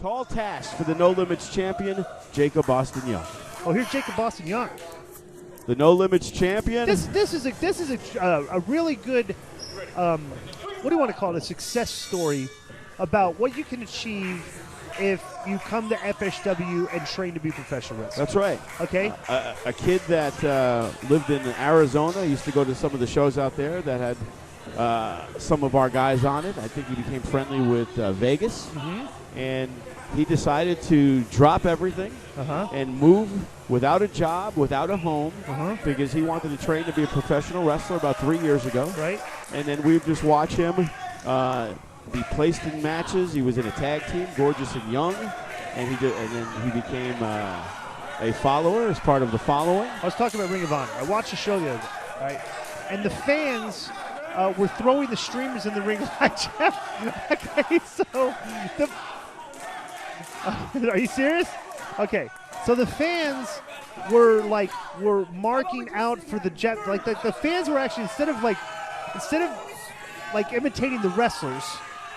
tall task for the No Limits champion, Jakob Austin Young. Oh, here's Jakob Austin Young. The No Limits champion. This is a really good, what do you want to call it, a success story about what you can achieve if you come to FSW and train to be a professional wrestler. That's right. Okay. A kid that lived in Arizona, used to go to some of the shows out there that had some of our guys on it. I think he became friendly with Vegas, and he decided to drop everything and move without a job, without a home, because he wanted to train to be a professional wrestler about 3 years ago. Right. And then we just watch him be placed in matches. He was in a tag team, Gorgeous and Young, and then he became a follower as part of the following. I was talking about Ring of Honor. I watched the show the other day, right? And the fans were throwing the streamers in the ring like Jeff. Okay, so are you serious? Okay, so the fans were marking out for the Jeff. Like the fans were actually instead of imitating the wrestlers,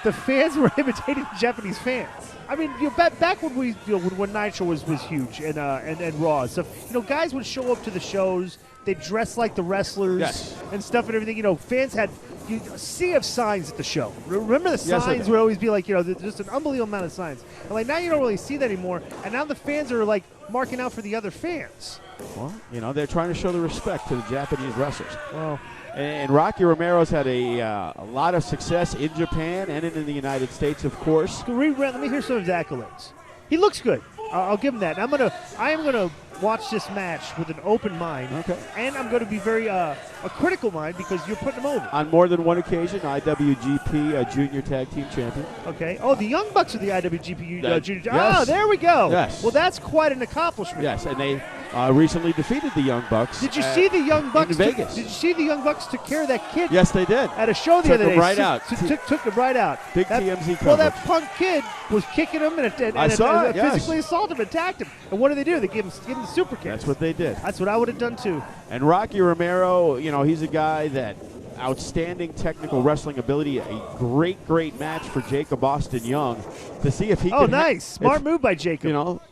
the fans were imitating Japanese fans. I mean, back when when Nitro was huge and Raw, so guys would show up to the shows. They dress like the wrestlers and stuff and everything. Fans had a sea of signs at the show. Remember the signs would always be like, just an unbelievable amount of signs. And now you don't really see that anymore. And now the fans are marking out for the other fans. Well, they're trying to show the respect to the Japanese wrestlers. Well. And Rocky Romero's had a lot of success in Japan and in the United States, of course. Let me hear some of his accolades. He looks good. I'll give him that. I am gonna watch this match with an open mind. Okay. And I'm going to be very a critical mind because you're putting him over. On more than one occasion, IWGP Junior Tag Team Champion. Okay. Oh, the Young Bucks are the IWGP Junior. Yes. Oh, there we go. Yes. Well, that's quite an accomplishment. Yes, and they recently defeated the Young Bucks. Did you see the Young Bucks in Vegas? Did you see the Young Bucks took care of that kid? Yes, they did. At a show the other day. Took him right out. Took him right out. Big TMZ coverage. Well, that punk kid was kicking him and physically assaulted him, attacked him. And what do? They gave him the super kick. That's what they did. That's what I would have done too. And Rocky Romero, he's a guy that outstanding technical wrestling ability. A great match for Jakob Austin Young to see if he. Oh, nice, smart move by Jakob.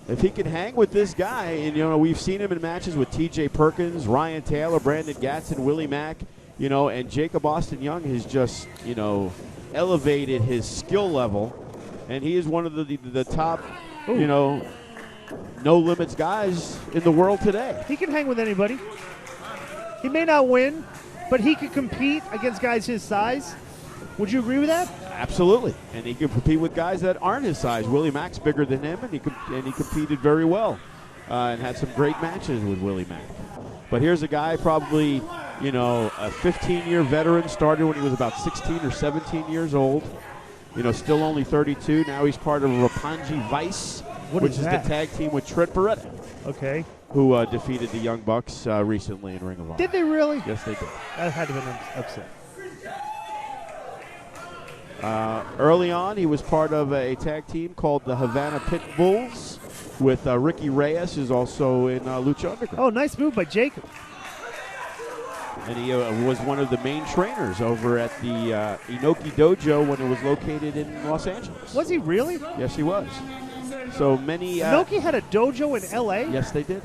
If he can hang with this guy, and we've seen him in matches with T.J. Perkins, Ryan Taylor, Brandon Gatson, Willie Mack, and Jakob Austin Young has just elevated his skill level, and he is one of the top, no limits guys in the world today. He can hang with anybody. He may not win, but he could compete against guys his size. Would you agree with that? Absolutely, and he can compete with guys that aren't his size. Willie Mack's bigger than him, and he competed very well, and had some great matches with Willie Mack. But here's a guy probably, a 15-year veteran, started when he was about 16 or 17 years old. Still only 32. Now he's part of Roppongi Vice, which is the tag team with Trent Beretta. Okay. Who defeated the Young Bucks recently in Ring of Honor. Did they really? Yes, they did. That had to have been upset. Early on, he was part of a tag team called the Havana Pit Bulls with Ricky Reyes, who's also in Lucha Underground. Oh, nice move by Jakob. And he was one of the main trainers over at the Inoki Dojo when it was located in Los Angeles. Was he really? Yes, he was. So many. Inoki had a dojo in L.A.? Yes, they did.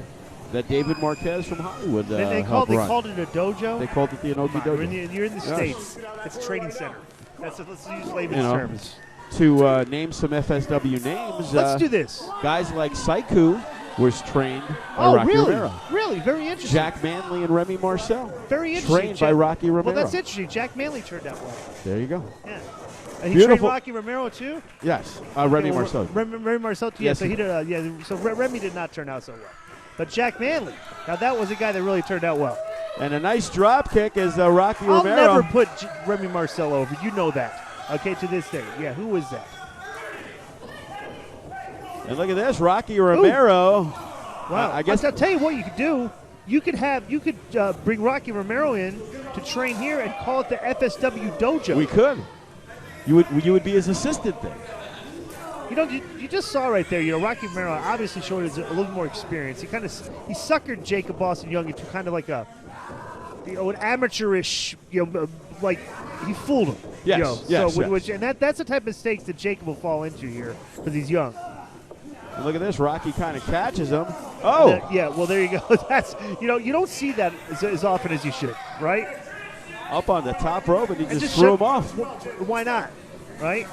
That David Marquez from Hollywood they called it a dojo? They called it the Inoki Dojo. You're in the States. It's a training center. Let's use layman's terms. To name some FSW names. Let's do this. Guys like Saiku was trained by Rocky Romero. Really? Very interesting. Jack Manley and Remy Marcel. Very interesting. Trained by Rocky Romero. Well, that's interesting. Jack Manley turned out well. There you go. Yeah. And he trained Rocky Romero too? Yes. Remy Marcel. Remy Marcel too. Yes, so he did. So Remy did not turn out so well. But Jack Manley, now that was a guy that really turned out well. And a nice drop kick as Rocky Romero. I'll never put Remy Marcel over. You know that. Okay, to this day. Yeah, who was that? And look at this, Rocky Romero. Wow. I guess I'll tell you what you could do. You could bring Rocky Romero in to train here and call it the FSW Dojo. We could. You would be his assistant then. You just saw right there. Rocky Romero obviously showed a little more experience. He suckered Jakob Austin Young into kind of like an amateurish. Like he fooled him. Yes, yes, yes. Which, and that's the type of mistakes that Jakob will fall into here because he's young. And look at this. Rocky kind of catches him. Oh! Yeah, well, there you go. That's you don't see that as often as you should, right? Up on the top rope, and he just threw him off. Why not, right?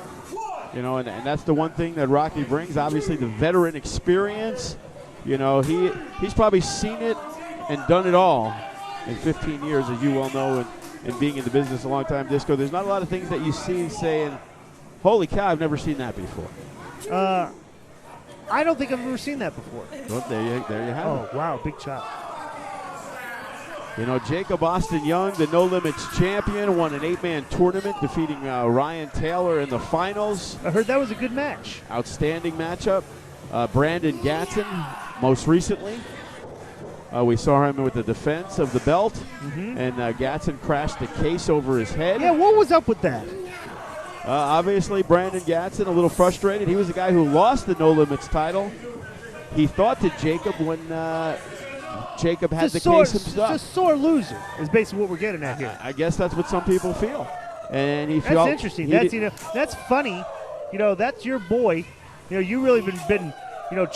And that's the one thing that Rocky brings, obviously the veteran experience. He's probably seen it and done it all in 15 years, as you well know, and being in the business a long time, Disco. There's not a lot of things that you see saying, holy cow, I've never seen that before. I don't think I've ever seen that before. Well, there you have it. Oh, wow, big chop. Jakob Austin Young, the No Limits champion, won an 8-man tournament, defeating Ryan Taylor in the finals. I heard that was a good match. Outstanding matchup. Brandon Gatson, most recently. We saw him with the defense of the belt, and Gatson crashed the case over his head. Yeah, what was up with that? Obviously, Brandon Gatson a little frustrated. He was the guy who lost the No Limits title. He thought that Jakob when Jakob had the case himself. Just a sore loser is basically what we're getting at here. I guess that's what some people feel. And he felt that's interesting. That's funny. That's your boy. You really been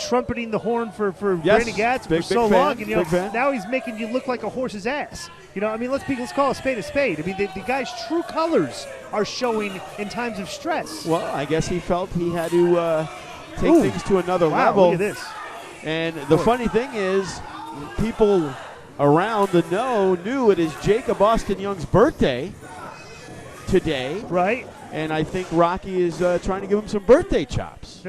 trumpeting the horn for Brandon Gatson for so long, and now he's making you look like a horse's ass. Let's call a spade a spade. I mean, the guy's true colors are showing in times of stress. Well, I guess he felt he had to take things to another level. Look at this. And the funny thing is, people around the know knew it is Jakob Austin Young's birthday today. Right. And I think Rocky is trying to give him some birthday chops.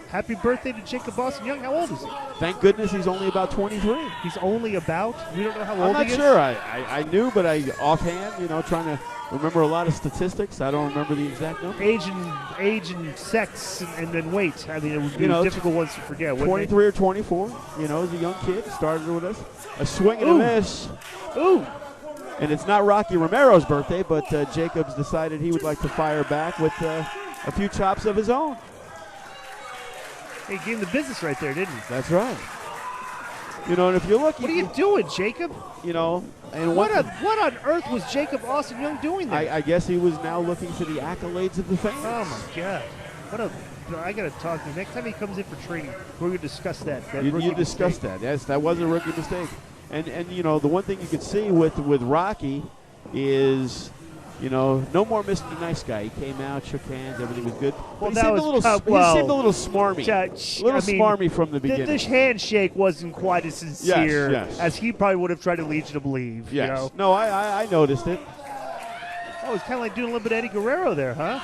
Happy birthday to Jakob Austin Young. How old is he? Thank goodness he's only about 23. He's only about? We don't know how old he is? I'm not sure. I knew, but offhand, trying to remember a lot of statistics. I don't remember the exact number. Age and sex and then weight. I mean, it would be difficult ones to forget. 23 or 24. As a young kid, started with us. A swing and a miss. Ooh. And it's not Rocky Romero's birthday, but Jacobs decided he would like to fire back with a few chops of his own. He gave him the business right there, didn't he? That's right. And if you look, what are you doing, Jakob? And what on earth was Jakob Austin Young doing there? I guess he was now looking for the accolades of the fans. Oh my God! I got to talk to him next time he comes in for training. We're going to discuss that. You discussed that. Yes, that was a rookie mistake. And the one thing you could see with Rocky is, no more Mr. Nice Guy. He came out, shook hands, everything was good. Well, he seemed a little smarmy. Smarmy from the beginning. This handshake wasn't quite as sincere as he probably would have tried to lead you to believe. Yes. No, I noticed it. Oh, it's kind of like doing a little bit of Eddie Guerrero there, huh?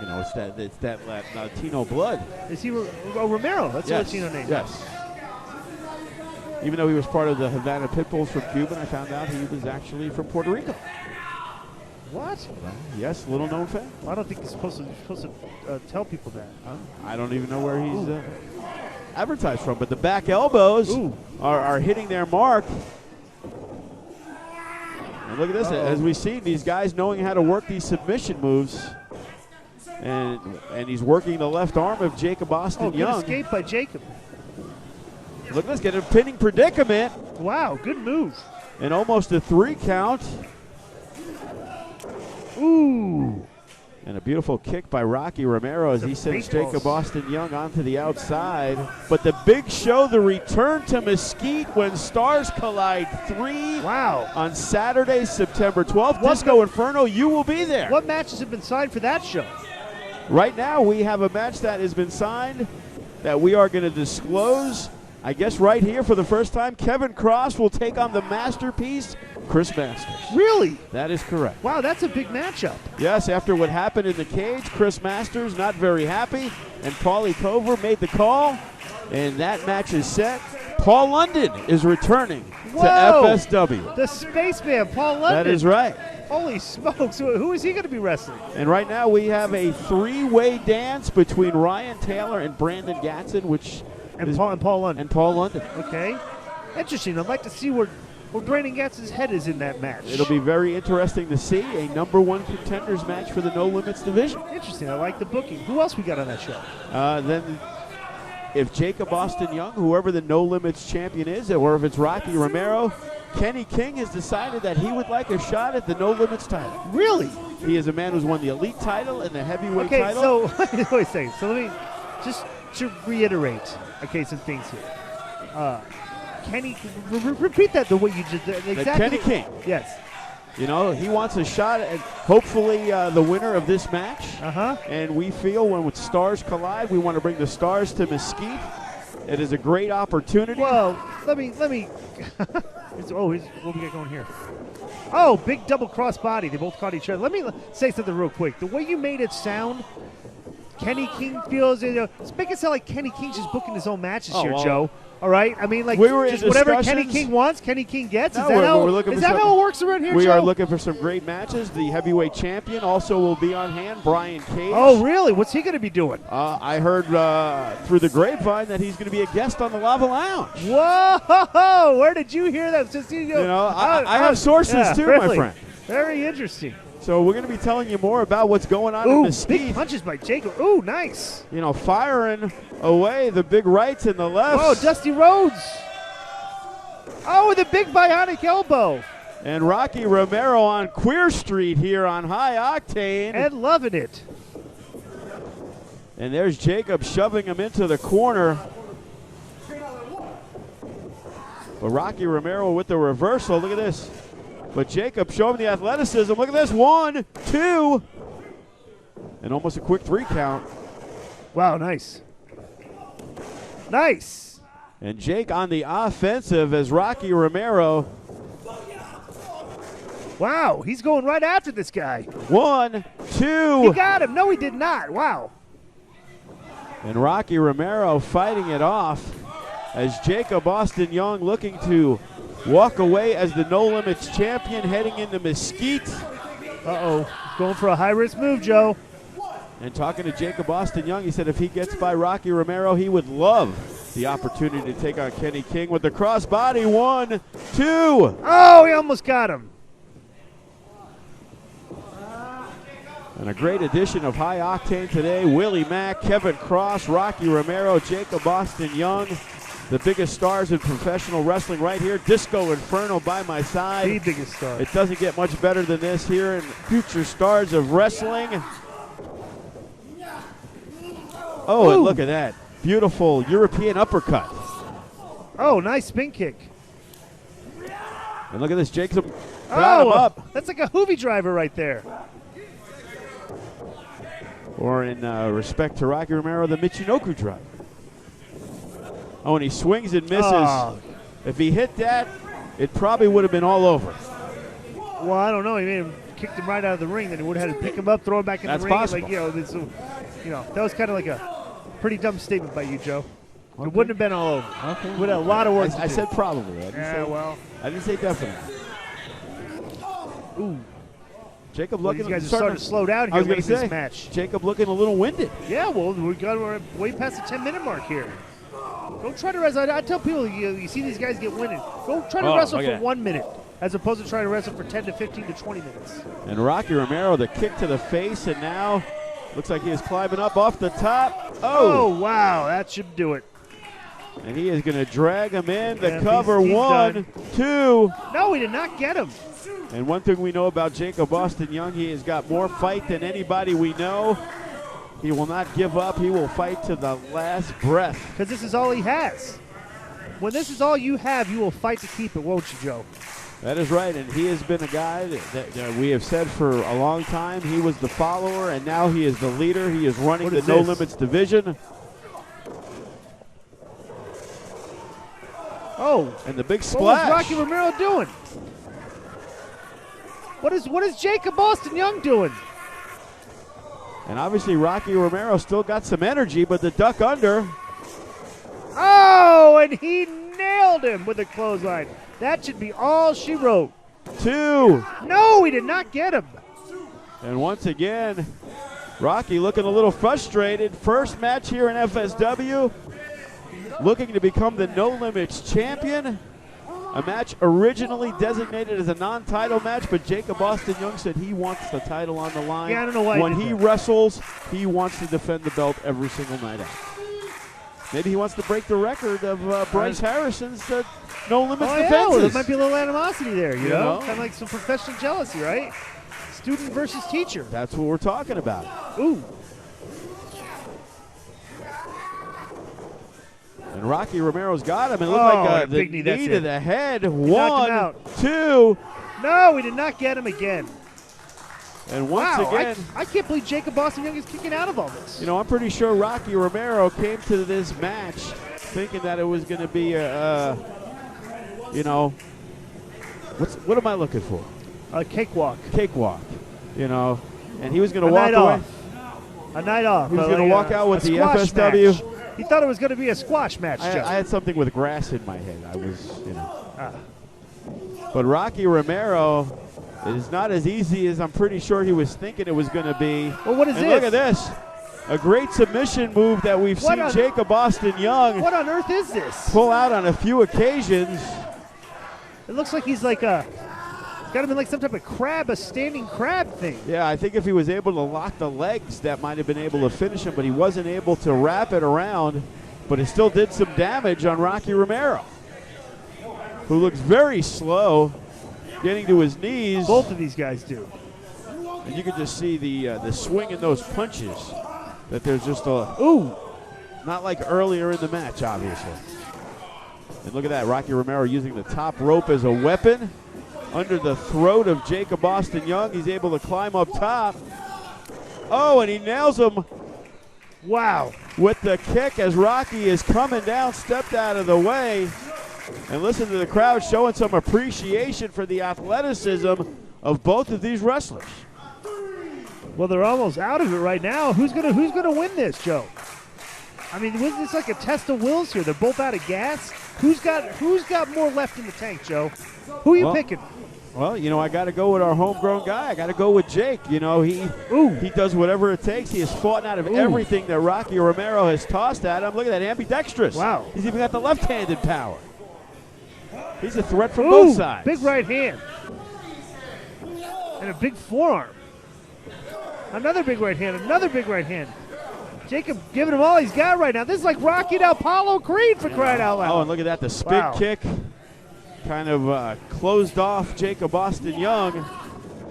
It's that Latino blood. Is he Romero? That's a Latino name. Yes. Even though he was part of the Havana Pitbulls from Cuba, I found out he was actually from Puerto Rico. What? Yes, little known fact. I don't think you're supposed to tell people that. I don't even know where he's advertised from, but the back elbows are hitting their mark. And look at this. As we see, these guys knowing how to work these submission moves. And he's working the left arm of Jakob Austin Young. Good escape by Jakob. Look at this, get a pinning predicament. Wow, good move. And almost a 3 count. Ooh. And a beautiful kick by Rocky Romero as he sends Jakob Austin Young onto the outside. But the big show, the return to Mesquite when stars collide 3 on Saturday, September 12th. Disco Inferno, you will be there. What matches have been signed for that show? Right now, we have a match that has been signed that we are going to disclose. I guess right here for the first time, Kevin Cross will take on the masterpiece, Chris Masters. Really? That is correct. Wow, that's a big matchup. Yes, after what happened in the cage, Chris Masters not very happy, and Paulie Cover made the call, and that match is set. Paul London is returning to FSW. The spaceman, Paul London. That is right. Holy smokes, who is he going to be wrestling? And right now we have a 3-way dance between Ryan Taylor and Brandon Gatson, And Paul London. And Paul London. Okay. Interesting. I'd like to see where Brandon Gatson's head is in that match. It'll be very interesting to see a #1 contenders match for the No Limits division. Interesting. I like the booking. Who else we got on that show? Then if Jakob Austin Young, whoever the No Limits champion is, or if it's Rocky Romero, Kenny King has decided that he would like a shot at the No Limits title. Really? He is a man who's won the Elite title and the Heavyweight Okay, title. so wait a second. So let me just to reiterate, some things here. Kenny, repeat that the way you just exactly. Kenny King. Yes. You know, he wants a shot at hopefully the winner of this match. And we feel when stars collide, we want to bring the stars to Mesquite. It is a great opportunity. Well, let me. what we got going here? Oh, big double cross body. They both caught each other. Let me say something real quick. The way you made it sound, Kenny King feels, make it sound like Kenny King's just booking his own matches here, Joe. All right? I mean, like, we were just whatever Kenny King wants, Kenny King gets. No, is that how it works around here, We Joe? are looking for some great matches. The heavyweight champion also will be on hand, Brian Cage. Oh, really? What's he going to be doing? I heard through the grapevine that he's going to be a guest on the Lava Lounge. Whoa! Where did you hear that? Just, I have sources too, really? my friend. Very interesting. So we're going to be telling you more about what's going on in Mesquite. Big punches by Jakob. Ooh, nice. Firing away the big rights and the lefts. Oh, Dusty Rhodes. Oh, the big bionic elbow. And Rocky Romero on Queer Street here on High Octane. And loving it. And there's Jakob shoving him into the corner. But Rocky Romero with the reversal. Look at this. But Jakob showing the athleticism. Look at this. 1, 2. And almost a quick 3 count. Wow, nice. Nice. And Jake on the offensive as Rocky Romero. Wow, he's going right after this guy. 1, 2. He got him. No, he did not. Wow. And Rocky Romero fighting it off as Jakob Austin Young looking to walk away as the No Limits champion heading into Mesquite. Uh-oh. Going for a high-risk move, Joe. And talking to Jakob Austin Young, he said if he gets by Rocky Romero, he would love the opportunity to take on Kenny King with the crossbody. 1, 2. Oh, he almost got him. And a great edition of High Octane today. Willie Mack, Kevin Cross, Rocky Romero, Jakob Austin Young. The biggest stars in professional wrestling right here. Disco Inferno by my side. The biggest star. It doesn't get much better than this here in Future Stars of Wrestling. Oh, and look at that. Beautiful European uppercut. Oh, nice spin kick. And look at this. Jacob got him up. That's like a Hoovy driver right there. Or in respect to Rocky Romero, the Michinoku driver. Oh, and he swings and misses. Oh. If he hit that, it probably would have been all over. Well, I don't know. He made him kicked him right out of the ring. Then he would have had to pick him up, throw him back in the ring. Possible. Like, that was kind of like a pretty dumb statement by you, Joe. Okay. It wouldn't have been all over. Okay. With a lot of work. I said probably. I didn't say definitely. Ooh. Jacob looking. These guys are starting to slow down here late in this match. Jacob looking a little winded. Yeah, well, we're way past the 10-minute mark here. Go try to wrestle. I tell people, you see these guys get winded. Go try to wrestle for 1 minute as opposed to trying to wrestle for 10 to 15 to 20 minutes. And Rocky Romero, the kick to the face, and now looks like he is climbing up off the top. Oh, wow, that should do it. And he is going to drag him in the cover. He's 1, done. 2. No, he did not get him. And one thing we know about Jakob Austin Young, he has got more fight than anybody we know. He will not give up. He will fight to the last breath. Because this is all he has. When this is all you have, you will fight to keep it, won't you, Joe? That is right, and he has been a guy that we have said for a long time. He was the follower, and now he is the leader. He is running the No Limits division. Oh. And the big splash. What was Rocky Romero doing? What is Jakob Austin Young doing? And obviously Rocky Romero still got some energy, but the duck under. Oh, and he nailed him with a clothesline. That should be all she wrote. 2. No, he did not get him. And once again, Rocky looking a little frustrated. First match here in FSW. Looking to become the No Limits champion. A match originally designated as a non-title match, but Jakob Austin Young said he wants the title on the line. Yeah, I don't know why. When he wrestles, he wants to defend the belt every single night out. Maybe he wants to break the record of Bryce Harrison's no limits Yeah, defenses. well, there might be a little animosity there, you know? know? Kind of like some professional jealousy, right? Student versus teacher. That's what we're talking about. Ooh. And Rocky Romero's got him. It looked like the big knee to the head. knocked him 1, out. 2. No, we did not get him again. And once Wow, again, I can't believe Jacob Boston Young is kicking out of all this. you know, I'm pretty sure Rocky Romero came to this match thinking that it was going to be you know, what am I looking for? A cakewalk. Cakewalk, you know, and he was going to A walk night away. off. A night off. He was going to walk out with a the squash FSW. match. He thought it was going to be a squash match, Joe. I had something with grass in my head. I was, you know. But Rocky Romero is not as easy as I'm pretty sure he was thinking it was going to be. Well, what is and this? Look at this. A great submission move that we've seen Jacob Boston Young What on earth is this? pull out on a few occasions. It looks like he's like got him in like some type of crab, a standing crab thing. Yeah, I think if he was able to lock the legs, that might have been able to finish him, but he wasn't able to wrap it around. But it still did some damage on Rocky Romero, who looks very slow getting to his knees. Both of these guys do. And you can just see the swing in those punches, that there's just a, Ooh. not like earlier in the match, obviously. And look at that, Rocky Romero using the top rope as a weapon. Under the throat of Jacob Boston Young, he's able to climb up top. Oh, and he nails him. Wow. With the kick as Rocky is coming down, stepped out of the way. And listen to the crowd showing some appreciation for the athleticism of both of these wrestlers. Well, they're almost out of it right now. Who's gonna win this, Joe? I mean, it's like a test of wills here. They're both out of gas. Who's got more left in the tank, Joe? Who are you picking? Well, you know, I got to go with our homegrown guy. I got to go with Jake. You know, he does whatever it takes. He has fought out of everything that Rocky Romero has tossed at him. Look at that, ambidextrous. Wow. He's even got the left-handed power. He's a threat from both sides. Big right hand. And a big forearm. Another big right hand, another big right hand. Jacob giving him all he's got right now. This is like Rocky and Apollo Creed for crying out loud. Oh, and look at that, the spin kick kind of closed off Jacob Boston Young.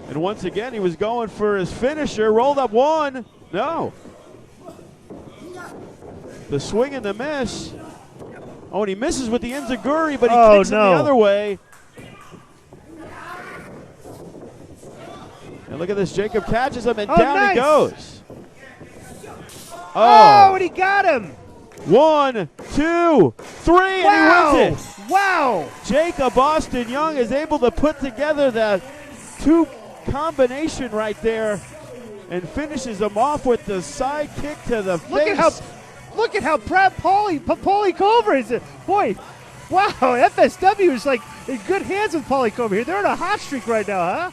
And once again, he was going for his finisher. Rolled up one. No. The swing and the miss. Oh, and he misses with the enziguri, but he kicks him the other way. And look at this. Jacob catches him, and down he goes. Oh, and he got him. 1, 2, 3, and he wins it. Wow. Jacob Boston Young is able to put together the two combination right there and finishes him off with the side kick to the face. Look at how proud Paulie Culver is. Boy, wow, FSW is like in good hands with Paulie Culver here. They're on a hot streak right now, huh?